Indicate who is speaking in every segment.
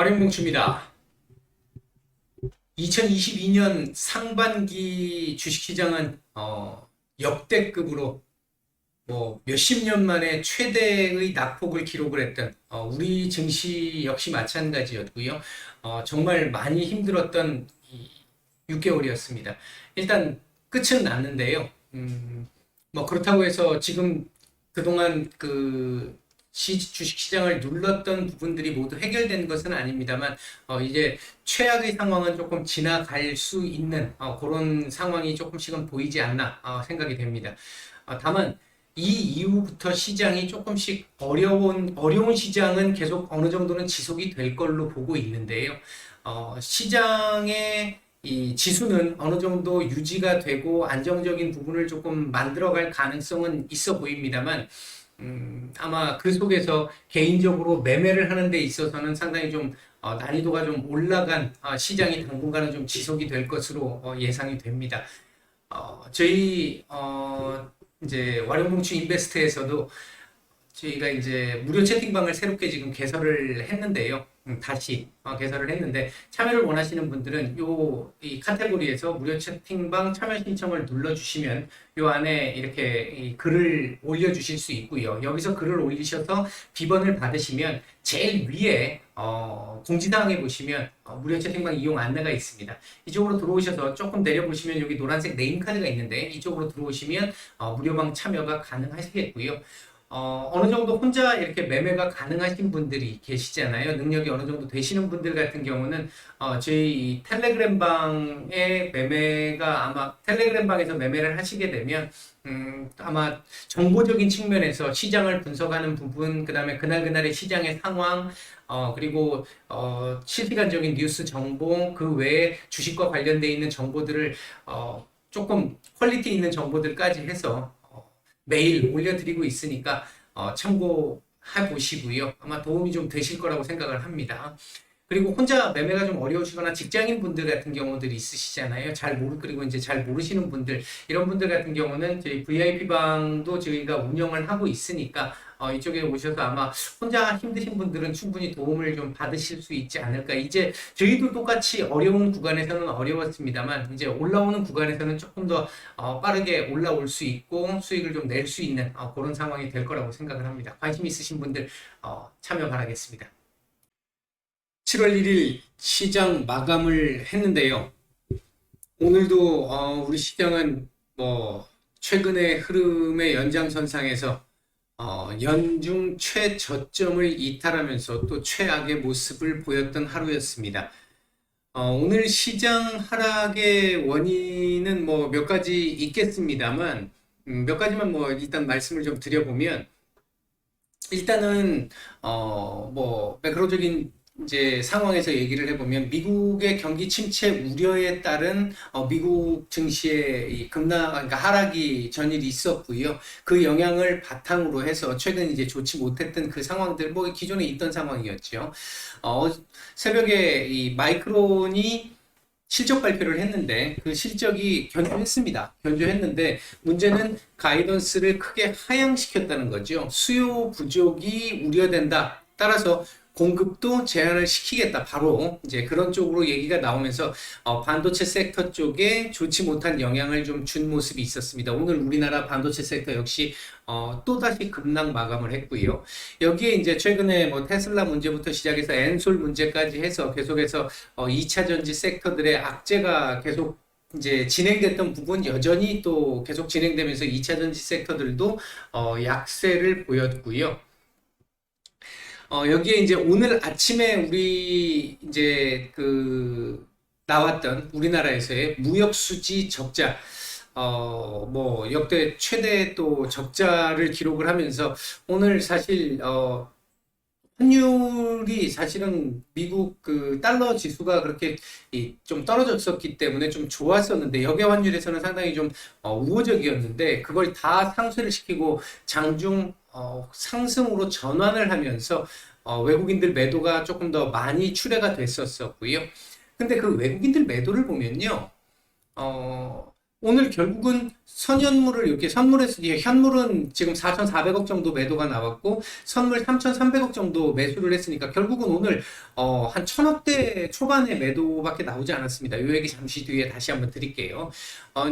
Speaker 1: 와룡봉추입니다. 2022년 상반기 주식시장은 역대급으로 몇십 년 만에 최대의 낙폭을 기록을 했던 우리 증시 역시 마찬가지였고요. 정말 많이 힘들었던 6개월이었습니다. 일단 끝은 났는데요. 그렇다고 해서 지금 그동안 주식시장을 눌렀던 부분들이 모두 해결된 것은 아닙니다만, 이제 최악의 상황은 조금 지나갈 수 있는 그런 상황이 조금씩은 보이지 않나 생각이 됩니다. 다만 이 이후부터 시장이 조금씩 어려운 시장은 계속 어느 정도는 지속이 될 걸로 보고 있는데요. 시장의 이 지수는 어느 정도 유지가 되고 안정적인 부분을 조금 만들어갈 가능성은 있어 보입니다만, 아마 그 속에서 개인적으로 매매를 하는 데 있어서는 상당히 좀 난이도가 좀 올라간 시장이 당분간은 좀 지속이 될 것으로 예상이 됩니다. 저희 이제 와룡봉추 인베스트에서도 저희가 이제 무료 채팅방을 새롭게 지금 개설을 했는데요. 다시 개설을 했는데, 참여를 원하시는 분들은 이 카테고리에서 무료 채팅방 참여 신청을 눌러주시면 요 안에 이렇게 이 글을 올려주실 수 있고요. 여기서 글을 올리셔서 비번을 받으시면 제일 위에 공지사항에 보시면 무료 채팅방 이용 안내가 있습니다. 이쪽으로 들어오셔서 조금 내려보시면 여기 노란색 네임카드가 있는데, 이쪽으로 들어오시면 무료방 참여가 가능하시겠고요. 어느 정도 혼자 이렇게 매매가 가능하신 분들이 계시잖아요. 능력이 어느 정도 되시는 분들 같은 경우는 저희 텔레그램 방의 매매가, 아마 텔레그램 방에서 매매를 하시게 되면 아마 정보적인 측면에서 시장을 분석하는 부분, 그 다음에 그날그날의 시장의 상황, 그리고 실시간적인 뉴스 정보, 그 외에 주식과 관련되어 있는 정보들을 조금 퀄리티 있는 정보들까지 해서 매일 올려드리고 있으니까 참고해 보시고요. 아마 도움이 좀 되실 거라고 생각을 합니다. 그리고 혼자 매매가 좀 어려우시거나 직장인 분들 같은 경우들이 있으시잖아요. 그리고 이제 잘 모르시는 분들, 이런 분들 같은 경우는 저희 VIP 방도 저희가 운영을 하고 있으니까 이쪽에 오셔서 아마 혼자 힘드신 분들은 충분히 도움을 좀 받으실 수 있지 않을까. 이제 저희도 똑같이 어려운 구간에서는 어려웠습니다만, 이제 올라오는 구간에서는 조금 더 빠르게 올라올 수 있고 수익을 좀 낼 수 있는 그런 상황이 될 거라고 생각을 합니다. 관심 있으신 분들 참여 바라겠습니다. 7월 1일 시장 마감을 했는데요. 오늘도 우리 시장은 최근의 흐름의 연장선상에서 연중 최저점을 이탈하면서 또 최악의 모습을 보였던 하루였습니다. 오늘 시장 하락의 원인은 몇 가지 있겠습니다만, 몇 가지만 일단 말씀을 좀 드려보면, 일단은 매크로적인 이제 상황에서 얘기를 해보면, 미국의 경기 침체 우려에 따른 미국 증시의 이 그러니까 하락이 전일이 있었고요. 그 영향을 바탕으로 해서 최근 이제 좋지 못했던 그 상황들, 기존에 있던 상황이었죠. 새벽에 이 마이크론이 실적 발표를 했는데, 그 실적이 견조했는데 문제는 가이던스를 크게 하향시켰다는 거죠. 수요 부족이 우려된다. 따라서 공급도 제한을 시키겠다. 바로 이제 그런 쪽으로 얘기가 나오면서 반도체 섹터 쪽에 좋지 못한 영향을 좀 준 모습이 있었습니다. 오늘 우리나라 반도체 섹터 역시 또다시 급락 마감을 했고요. 여기에 이제 최근에 테슬라 문제부터 시작해서 엔솔 문제까지 해서 계속해서 2차 전지 섹터들의 악재가 계속 이제 진행됐던 부분 여전히 또 계속 진행되면서 2차 전지 섹터들도 약세를 보였고요. 여기에 이제 오늘 아침에 우리 이제 나왔던 우리나라에서의 무역수지 적자, 역대 최대 또 적자를 기록을 하면서, 오늘 사실 환율이 사실은 미국 달러 지수가 그렇게 좀 떨어졌었기 때문에 좀 좋았었는데, 역외 환율에서는 상당히 좀 우호적이었는데, 그걸 다 상쇄를 시키고 장중 상승으로 전환을 하면서 외국인들 매도가 조금 더 많이 출회가 됐었고요. 근데 그 외국인들 매도를 보면요, 오늘 결국은 선현물을 이렇게 선물에서 현물은 지금 4,400억 정도 매도가 나왔고 선물 3,300억 정도 매수를 했으니까 결국은 오늘 한 1,000억대 초반의 매도밖에 나오지 않았습니다. 이 얘기 잠시 뒤에 다시 한번 드릴게요.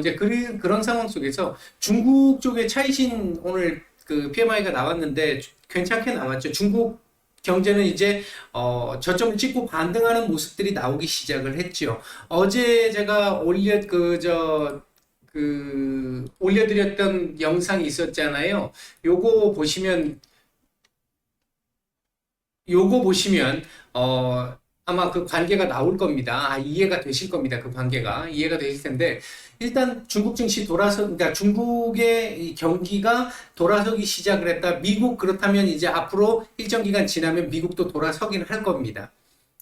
Speaker 1: 이제 그런 상황 속에서 중국 쪽의 차이신 오늘 그 PMI가 나왔는데 괜찮게 나왔죠. 중국 경제는 이제 저점을 찍고 반등하는 모습들이 나오기 시작을 했죠. 어제 제가 올려드렸던 영상이 있었잖아요. 요거 보시면 요거 보시면 아마 그 관계가 나올 겁니다. 이해가 되실 겁니다. 그 관계가 이해가 되실 텐데 일단 중국 증시 그러니까 중국의 이 경기가 돌아서기 시작을 했다. 미국 그렇다면 이제 앞으로 일정 기간 지나면 미국도 돌아서긴 할 겁니다.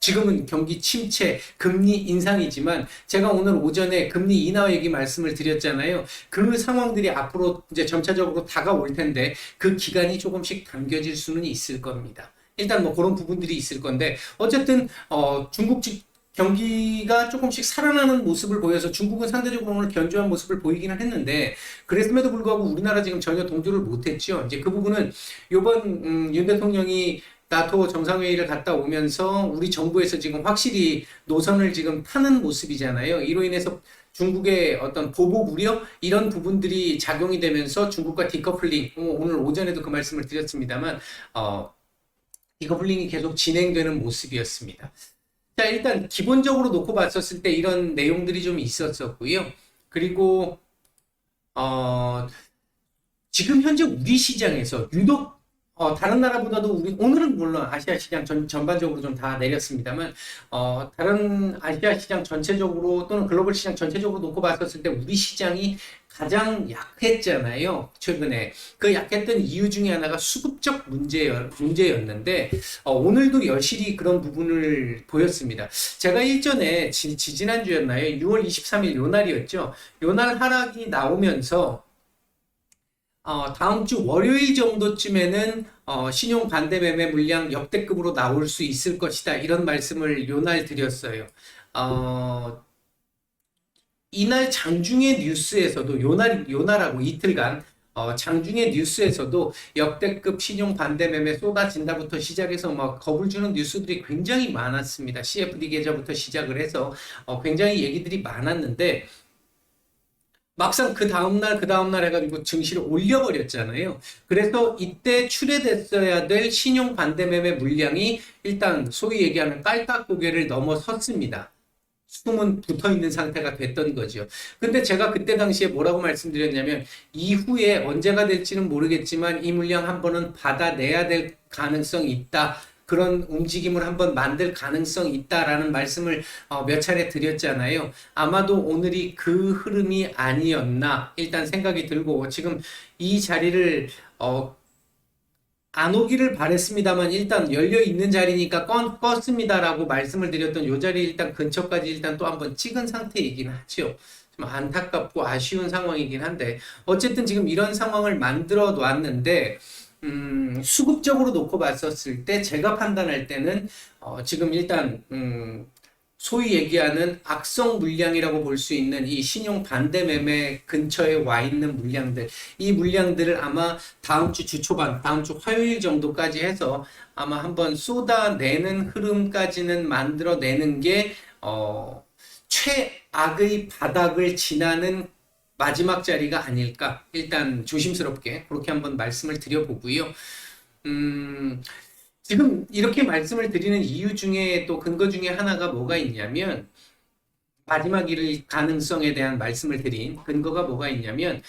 Speaker 1: 지금은 경기 침체, 금리 인상이지만 제가 오늘 오전에 금리 인하 얘기 말씀을 드렸잖아요. 그 상황들이 앞으로 이제 점차적으로 다가올 텐데 그 기간이 조금씩 당겨질 수는 있을 겁니다. 일단 뭐 그런 부분들이 있을 건데 어쨌든 중국 경기가 조금씩 살아나는 모습을 보여서 중국은 상대적으로 오늘 견조한 모습을 보이기는 했는데 그랬음에도 불구하고 우리나라 지금 전혀 동조를 못했죠. 이제 그 부분은 이번 윤 대통령이 나토 정상회의를 갔다 오면서 우리 정부에서 지금 확실히 노선을 지금 타는 모습이잖아요. 이로 인해서 중국의 어떤 보복 우려 이런 부분들이 작용이 되면서 중국과 디커플링 오늘 오전에도 그 말씀을 드렸습니다만 디커플링이 계속 진행되는 모습이었습니다. 자, 일단 기본적으로 놓고 봤었을 때 이런 내용들이 좀 있었었고요. 그리고 지금 현재 우리 시장에서 유독 다른 나라보다도 오늘은 물론 아시아 시장 전반적으로 좀 다 내렸습니다만, 다른 아시아 시장 전체적으로 또는 글로벌 시장 전체적으로 놓고 봤었을 때 우리 시장이 가장 약했잖아요. 최근에. 그 약했던 이유 중에 하나가 수급적 문제였는데, 오늘도 여실히 그런 부분을 보였습니다. 제가 일전에 지지난주였나요? 6월 23일 요 날이었죠. 요 날 하락이 나오면서, 다음 주 월요일 정도쯤에는 신용 반대 매매 물량 역대급으로 나올 수 있을 것이다. 이런 말씀을 요날 드렸어요. 이날 장중의 뉴스에서도 요날하고 이틀간 장중의 뉴스에서도 역대급 신용 반대 매매 쏟아진다부터 시작해서 막 겁을 주는 뉴스들이 굉장히 많았습니다. CFD 계좌부터 시작을 해서 굉장히 얘기들이 많았는데 막상 그 다음날 해가지고 증시를 올려버렸잖아요. 그래서 이때 출회됐어야 될 신용 반대매매 물량이 일단 소위 얘기하는 깔딱고개를 넘어섰습니다. 숨은 붙어 있는 상태가 됐던 거죠. 근데 제가 그때 당시에 뭐라고 말씀드렸냐면 이후에 언제가 될지는 모르겠지만 이 물량 한 번은 받아내야 될 가능성이 있다. 그런 움직임을 한번 만들 가능성이 있다라는 말씀을 몇 차례 드렸잖아요. 아마도 오늘이 그 흐름이 아니었나 일단 생각이 들고 지금 이 자리를 안 오기를 바랬습니다만 일단 열려 있는 자리니까 껐습니다라고 말씀을 드렸던 이 자리 일단 근처까지 일단 또 한번 찍은 상태이긴 하죠. 좀 안타깝고 아쉬운 상황이긴 한데 어쨌든 지금 이런 상황을 만들어 놨는데 수급적으로 놓고 봤었을 때 제가 판단할 때는 지금 일단 소위 얘기하는 악성 물량이라고 볼 수 있는 이 신용 반대 매매 근처에 와 있는 물량들, 이 물량들을 아마 다음 주 주초반, 다음 주 화요일 정도까지 해서 아마 한번 쏟아내는 흐름까지는 만들어내는 게 최악의 바닥을 지나는 마지막 자리가 아닐까. 일단 조심스럽게 그렇게 한번 말씀을 드려보고요. 지금 이렇게 말씀을 드리는 이유 중에 또 근거 중에 하나가 뭐가 있냐면 마지막일 가능성에 대한 말씀을 드린 근거가 뭐가 있냐면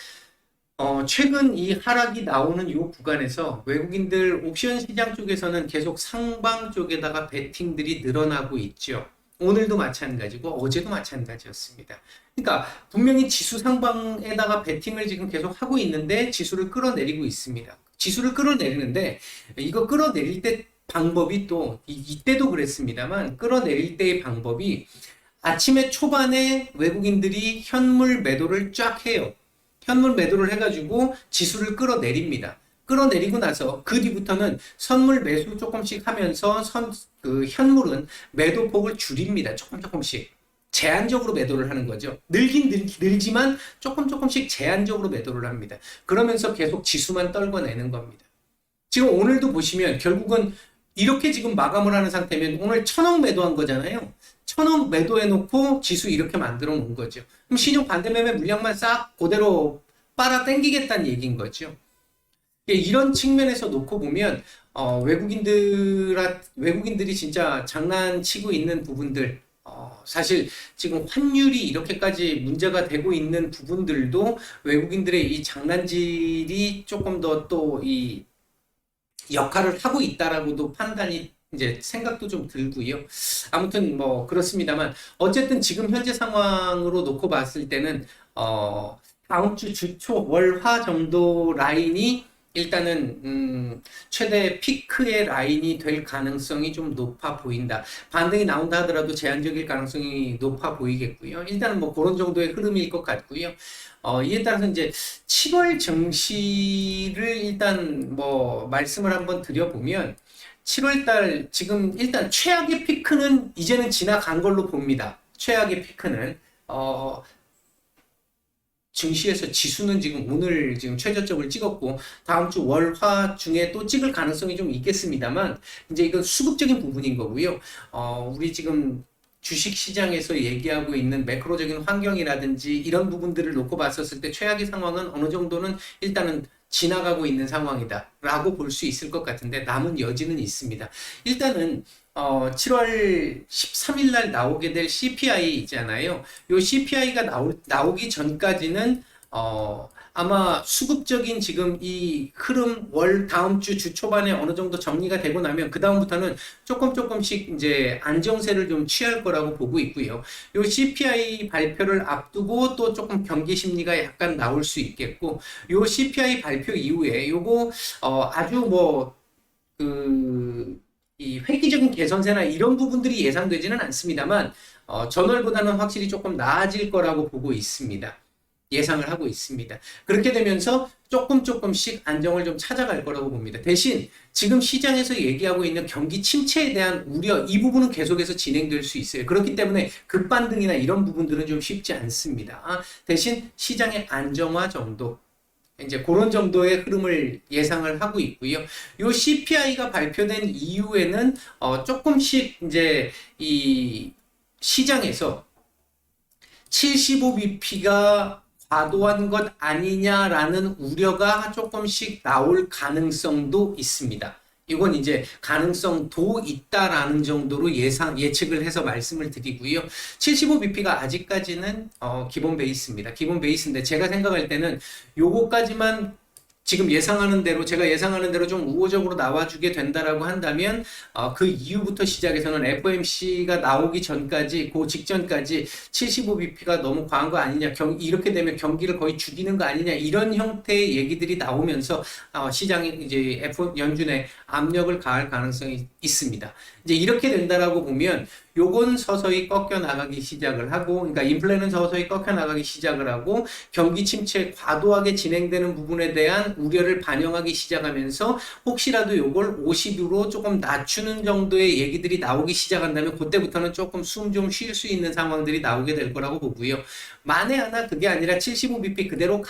Speaker 1: 최근 이 하락이 나오는 이 구간에서 외국인들 옵션 시장 쪽에서는 계속 상방 쪽에다가 베팅들이 늘어나고 있죠. 오늘도 마찬가지고 어제도 마찬가지였습니다. 그러니까 분명히 지수 상방에다가 베팅을 지금 계속 하고 있는데 지수를 끌어내리고 있습니다. 지수를 끌어내리는데 이거 끌어내릴 때 방법이 또 이때도 그랬습니다.만 끌어내릴 때의 방법이 아침에 초반에 외국인들이 현물 매도를 쫙 해요. 현물 매도를 해가지고 지수를 끌어내립니다. 끌어내리고 나서 그 뒤부터는 선물 매수 조금씩 하면서 그 현물은 매도폭을 줄입니다. 조금씩. 제한적으로 매도를 하는 거죠. 늘지만 조금씩 제한적으로 매도를 합니다. 그러면서 계속 지수만 떨궈내는 겁니다. 지금 오늘도 보시면 결국은 이렇게 지금 마감을 하는 상태면 오늘 1,000억 매도한 거잖아요. 1,000억 매도해놓고 지수 이렇게 만들어 놓은 거죠. 그럼 시중 반대매매 물량만 싹 그대로 빨아 당기겠다는 얘기인 거죠. 이런 측면에서 놓고 보면 외국인들이 진짜 장난치고 있는 부분들, 사실 지금 환율이 이렇게까지 문제가 되고 있는 부분들도 외국인들의 이 장난질이 조금 더 또 이 역할을 하고 있다라고도 판단이 이제 생각도 좀 들고요. 아무튼 뭐 그렇습니다만 어쨌든 지금 현재 상황으로 놓고 봤을 때는 다음 주 주초 월화 정도 라인이 일단은 최대 피크의 라인이 될 가능성이 좀 높아 보인다. 반등이 나온다 하더라도 제한적일 가능성이 높아 보이겠고요. 일단은 뭐 그런 정도의 흐름일 것 같고요. 이에 따라서 이제 7월 증시를 일단 뭐 말씀을 한번 드려보면 7월 달 지금 일단 최악의 피크는 이제는 지나간 걸로 봅니다. 최악의 피크는 증시에서 지수는 지금 오늘 지금 최저점을 찍었고 다음 주 월화 중에 또 찍을 가능성이 좀 있겠습니다만 이제 이건 수급적인 부분인 거고요. 우리 지금 주식 시장에서 얘기하고 있는 매크로적인 환경이라든지 이런 부분들을 놓고 봤었을 때 최악의 상황은 어느 정도는 일단은 지나가고 있는 상황이다라고 볼 수 있을 것 같은데 남은 여지는 있습니다. 일단은 7월 13일 날 나오게 될 CPI 있잖아요. 요 CPI가 나오기 전까지는 아마 수급적인 지금 이 흐름 다음 주 주 초반에 어느 정도 정리가 되고 나면 그 다음부터는 조금씩 이제 안정세를 좀 취할 거라고 보고 있고요. 요 CPI 발표를 앞두고 또 조금 경기 심리가 약간 나올 수 있겠고, 요 CPI 발표 이후에 요거 아주 이 획기적인 개선세나 이런 부분들이 예상되지는 않습니다만 전월보다는 확실히 조금 나아질 거라고 보고 있습니다. 예상을 하고 있습니다. 그렇게 되면서 조금씩 안정을 좀 찾아갈 거라고 봅니다. 대신 지금 시장에서 얘기하고 있는 경기 침체에 대한 우려, 이 부분은 계속해서 진행될 수 있어요. 그렇기 때문에 급반등이나 이런 부분들은 좀 쉽지 않습니다. 대신 시장의 안정화 정도, 이제 그런 정도의 흐름을 예상을 하고 있고요. 요 CPI가 발표된 이후에는 조금씩 이제 이 시장에서 75bp가 과도한 것 아니냐라는 우려가 조금씩 나올 가능성도 있습니다. 이건 이제 가능성도 있다라는 정도로 예측을 해서 말씀을 드리고요. 75bp가 아직까지는 기본 베이스입니다. 기본 베이스인데 제가 생각할 때는 요거까지만 지금 제가 예상하는 대로 좀 우호적으로 나와주게 된다라고 한다면 그 이후부터 시작해서는 FOMC가 나오기 전까지 그 직전까지 75bp가 너무 과한 거 아니냐, 이렇게 되면 경기를 거의 죽이는 거 아니냐, 이런 형태의 얘기들이 나오면서 시장이 이제 연준에 압력을 가할 가능성이 있습니다. 이제 이렇게 된다라고 보면 요건 서서히 꺾여 나가기 시작을 하고, 그러니까 인플레는 서서히 꺾여 나가기 시작을 하고, 경기 침체 과도하게 진행되는 부분에 대한 우려를 반영하기 시작하면서 혹시라도 요걸 50으로 조금 낮추는 정도의 얘기들이 나오기 시작한다면 그때부터는 조금 숨 좀 쉴 수 있는 상황들이 나오게 될 거라고 보고요. 만에 하나 그게 아니라 75bp 그대로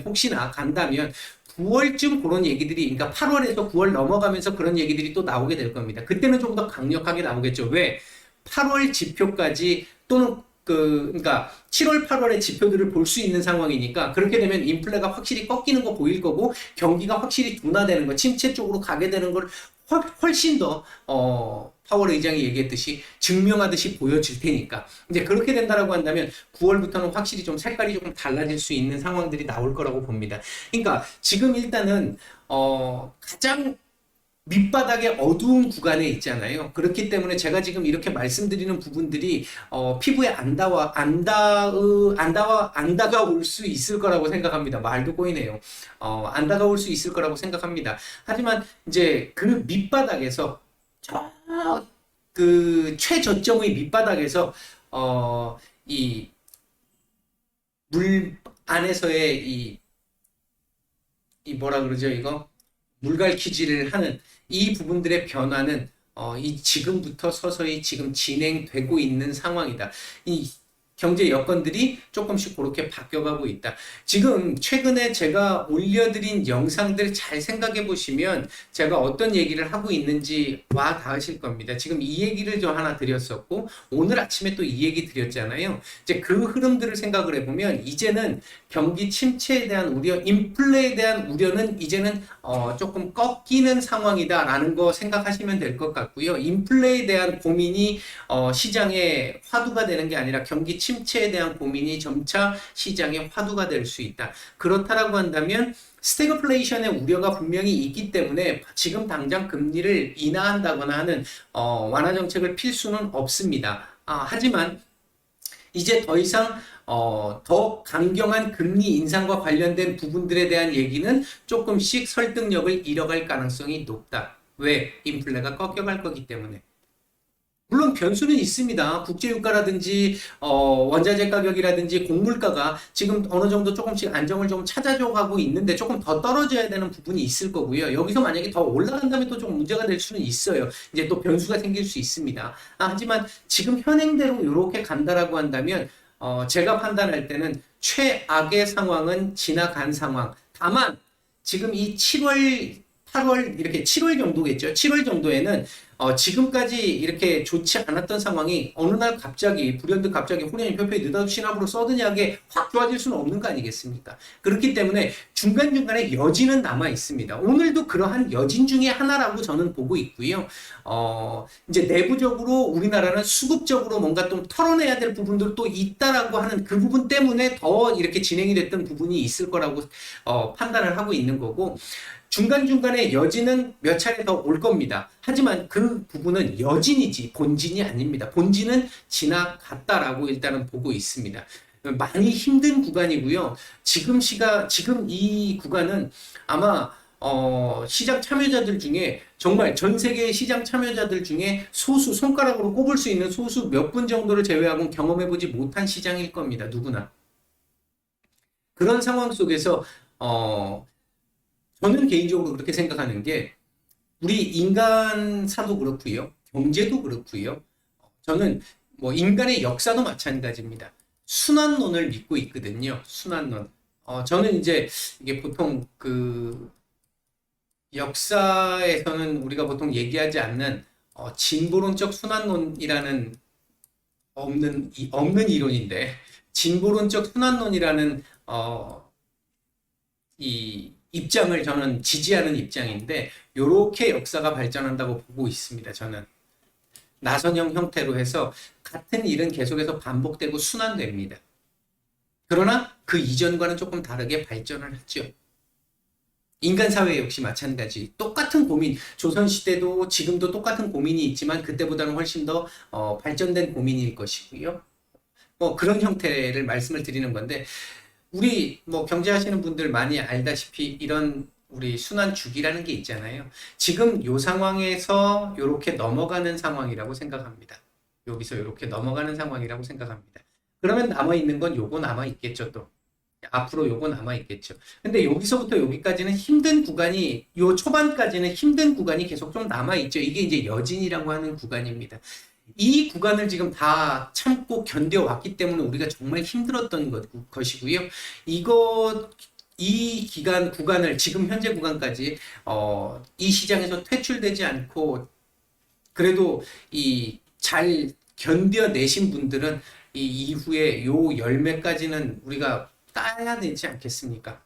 Speaker 1: 혹시나 간다면 9월쯤 그런 얘기들이, 그러니까 8월에서 9월 넘어가면서 그런 얘기들이 또 나오게 될 겁니다. 그때는 좀 더 강력하게 나오겠죠. 왜? 8월 지표까지 또는 그러니까 7월, 8월의 지표들을 볼 수 있는 상황이니까 그렇게 되면 인플레가 확실히 꺾이는 거 보일 거고 경기가 확실히 둔화되는 거, 침체 쪽으로 가게 되는 걸 훨씬 더 파월 의장이 얘기했듯이 증명하듯이 보여질 테니까 이제 그렇게 된다라고 한다면 9월부터는 확실히 좀 색깔이 조금 달라질 수 있는 상황들이 나올 거라고 봅니다. 그러니까 지금 일단은 가장 밑바닥의 어두운 구간에 있잖아요. 그렇기 때문에 제가 지금 이렇게 말씀드리는 부분들이 피부에 안 다가올 수 있을 거라고 생각합니다. 말도 꼬이네요. 안 다가올 수 있을 거라고 생각합니다. 하지만 이제 그 밑바닥에서 그 최저점의 밑바닥에서 이 물 안에서의 이 뭐라 그러죠, 이거? 물갈퀴질을 하는 이 부분들의 변화는 지금부터 서서히 지금 진행되고 있는 상황이다. 경제 여건들이 조금씩 그렇게 바뀌어가고 있다. 지금 최근에 제가 올려드린 영상들 잘 생각해 보시면 제가 어떤 얘기를 하고 있는지 와 닿으실 겁니다. 지금 이 얘기를 저 하나 드렸었고 오늘 아침에 또 이 얘기 드렸잖아요. 이제 그 흐름들을 생각을 해보면 이제는 경기 침체에 대한 우려, 인플레에 대한 우려는 이제는 조금 꺾이는 상황이다라는 거 생각하시면 될 것 같고요. 인플레에 대한 고민이 시장의 화두가 되는 게 아니라 경기 침체에 대한 고민이 점차 시장의 화두가 될 수 있다. 그렇다라고 한다면 스태그플레이션의 우려가 분명히 있기 때문에 지금 당장 금리를 인하한다거나 하는 완화 정책을 필 수는 없습니다. 하지만 이제 더 이상 더 강경한 금리 인상과 관련된 부분들에 대한 얘기는 조금씩 설득력을 잃어갈 가능성이 높다. 왜? 인플레가 꺾여갈 거기 때문에. 물론 변수는 있습니다. 국제유가라든지 원자재 가격이라든지 곡물가가 지금 어느 정도 조금씩 안정을 좀 찾아줘가고 있는데 조금 더 떨어져야 되는 부분이 있을 거고요. 여기서 만약에 더 올라간다면 또 좀 문제가 될 수는 있어요. 이제 또 변수가 생길 수 있습니다. 하지만 지금 현행대로 이렇게 간다라고 한다면 제가 판단할 때는 최악의 상황은 지나간 상황. 다만 지금 이 7월 8월 이렇게 7월 정도겠죠. 7월 정도에는 지금까지 이렇게 좋지 않았던 상황이 어느 날 갑자기 불현듯 갑자기 호련히 펴펴이 느닷없이 시나브로 서든하게 확 좋아질 수는 없는 거 아니겠습니까? 그렇기 때문에 중간중간에 여지는 남아 있습니다. 오늘도 그러한 여진 중에 하나라고 저는 보고 있고요. 이제 내부적으로 우리나라는 수급적으로 뭔가 좀 털어내야 될 부분들도 있다라고 하는 그 부분 때문에 더 이렇게 진행이 됐던 부분이 있을 거라고 판단을 하고 있는 거고, 중간중간에 여진은 몇 차례 더 올 겁니다. 하지만 그 부분은 여진이지 본진이 아닙니다. 본진은 지나갔다라고 일단은 보고 있습니다. 많이 힘든 구간이고요. 지금 이 구간은 아마 시장 참여자들 중에 정말 전 세계 시장 참여자들 중에 소수, 손가락으로 꼽을 수 있는 소수 몇 분 정도를 제외하고는 경험해보지 못한 시장일 겁니다. 누구나. 그런 상황 속에서 저는 개인적으로 그렇게 생각하는 게 우리 인간사도 그렇고요. 경제도 그렇고요. 저는 뭐 인간의 역사도 마찬가지입니다. 순환론을 믿고 있거든요. 순환론. 저는 이제 이게 보통 그 역사에서는 우리가 보통 얘기하지 않는 진보론적 순환론이라는 없는 이론인데, 진보론적 순환론이라는 이 입장을 저는 지지하는 입장인데, 요렇게 역사가 발전한다고 보고 있습니다. 저는 나선형 형태로 해서 같은 일은 계속해서 반복되고 순환됩니다. 그러나 그 이전과는 조금 다르게 발전을 하죠. 인간 사회 역시 마찬가지. 똑같은 고민, 조선시대도 지금도 똑같은 고민이 있지만 그때보다는 훨씬 더 발전된 고민일 것이고요. 그런 형태를 말씀을 드리는 건데, 우리 뭐 경제하시는 분들 많이 알다시피 이런 우리 순환 주기라는 게 있잖아요. 지금 요 상황에서 요렇게 넘어가는 상황이라고 생각합니다. 여기서 요렇게 넘어가는 상황이라고 생각합니다. 그러면 남아있는 건 요거 남아있겠죠. 또 앞으로 요거 남아있겠죠. 근데 여기서부터 여기까지는 힘든 구간이, 요 초반까지는 힘든 구간이 계속 좀 남아있죠. 이게 이제 여진이라고 하는 구간입니다. 이 구간을 지금 다 참고 견뎌왔기 때문에 우리가 정말 힘들었던 것이고요. 이 구간을 지금 현재 구간까지 이 시장에서 퇴출되지 않고 그래도 잘 견뎌내신 분들은 이 이후에 요 열매까지는 우리가 따야 되지 않겠습니까?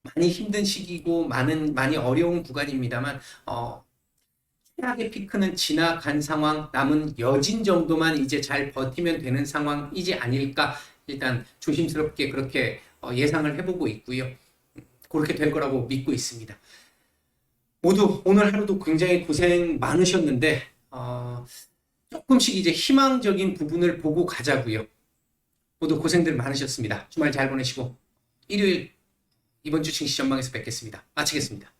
Speaker 1: 많이 힘든 시기고 많이 어려운 구간입니다만 최악의 피크는 지나간 상황, 남은 여진 정도만 이제 잘 버티면 되는 상황이지 아닐까, 일단 조심스럽게 그렇게 예상을 해보고 있고요. 그렇게 될 거라고 믿고 있습니다. 모두 오늘 하루도 굉장히 고생 많으셨는데 조금씩 이제 희망적인 부분을 보고 가자고요. 모두 고생들 많으셨습니다. 주말 잘 보내시고 일요일 이번 주 증시 전망에서 뵙겠습니다. 마치겠습니다.